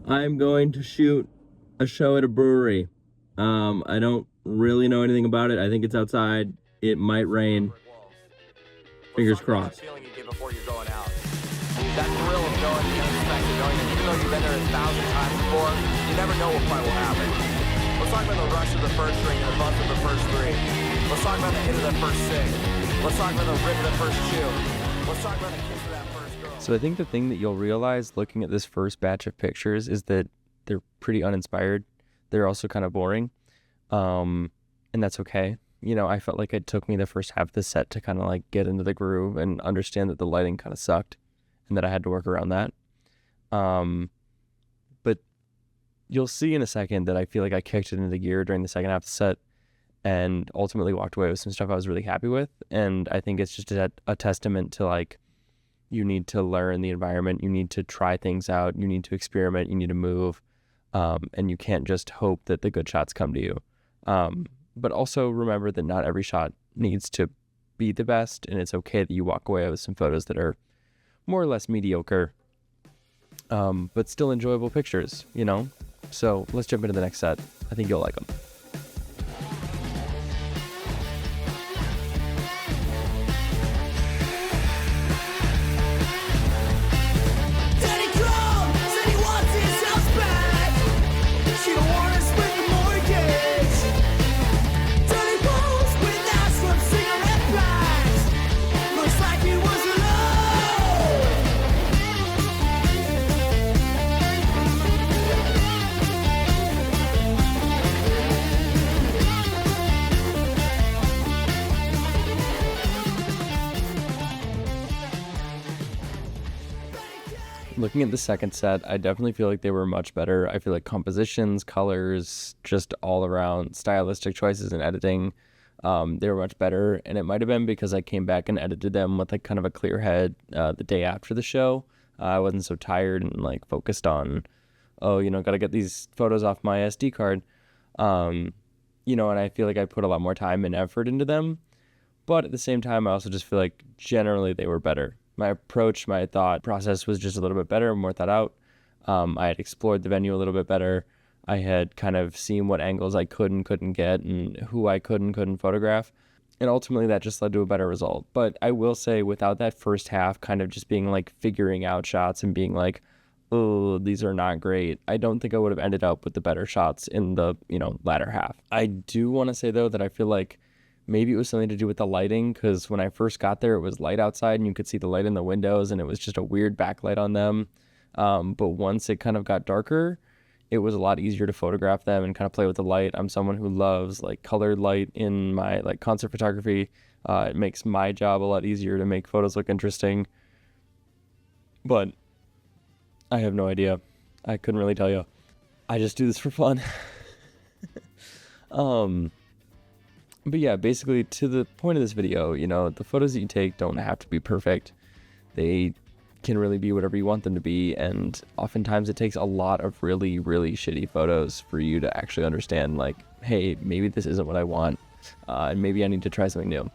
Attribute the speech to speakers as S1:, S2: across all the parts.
S1: I'm going to shoot a show at a brewery. I don't really know anything about it. I think it's outside. It might rain. Fingers crossed.
S2: Feeling you get before you're going out. That thrill of knowing the unexpected, knowing that even though you've been there 1,000 times before, you never know what fight will happen. Let's talk about the rush of the first string and the buzz of the first three. Let's talk about the hit of the first sing. Let's talk about the rip of the first chew. Let's talk about the kiss of that first girl.
S3: So I think the thing that you'll realize looking at this first batch of pictures is that they're pretty uninspired. They're also kind of boring. And that's okay. You know, I felt like it took me the first half of the set to kind of like get into the groove and understand that the lighting kind of sucked and that I had to work around that. But you'll see in a second that I feel like I kicked it into gear during the second half of the set and ultimately walked away with some stuff I was really happy with. And I think it's just a testament to like, you need to learn the environment, you need to try things out, you need to experiment, you need to move, and you can't just hope that the good shots come to you. But also remember that not every shot needs to be the best, and it's okay that you walk away with some photos that are more or less mediocre, but still enjoyable pictures, you know? So let's jump into the next set. I think you'll like them. Looking at the second set, I definitely feel like they were much better. I feel like compositions, colors, just all around stylistic choices and editing, they were much better. And it might have been because I came back and edited them with like kind of a clear head the day after the show. I wasn't so tired and like focused on, oh, you know, got to get these photos off my SD card. You know, and I feel like I put a lot more time and effort into them. But at the same time, I also just feel like generally they were better. My approach, my thought process was just a little bit better, more thought out. I had explored the venue a little bit better. I had kind of seen what angles I could and couldn't get and who I could and couldn't photograph. And ultimately that just led to a better result. But I will say without that first half kind of just being like figuring out shots and being like, oh, these are not great, I don't think I would have ended up with the better shots in the, you know, latter half. I do want to say though that I feel like maybe it was something to do with the lighting, because when I first got there, it was light outside and you could see the light in the windows and it was just a weird backlight on them. But once it kind of got darker, it was a lot easier to photograph them and kind of play with the light. I'm someone who loves like colored light in my like concert photography. It makes my job a lot easier to make photos look interesting. But I have no idea. I couldn't really tell you. I just do this for fun. But yeah, basically to the point of this video, you know, the photos that you take don't have to be perfect. They can really be whatever you want them to be. And oftentimes it takes a lot of really, really shitty photos for you to actually understand like, hey, maybe this isn't what I want. And maybe I need to try something new.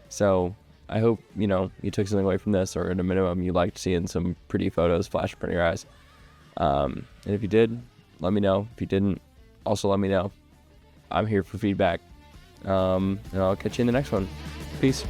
S3: So I hope, you know, you took something away from this, or at a minimum, you liked seeing some pretty photos flash in front of your eyes. And if you did, let me know. If you didn't, also let me know. I'm here for feedback. And I'll catch you in the next one. Peace.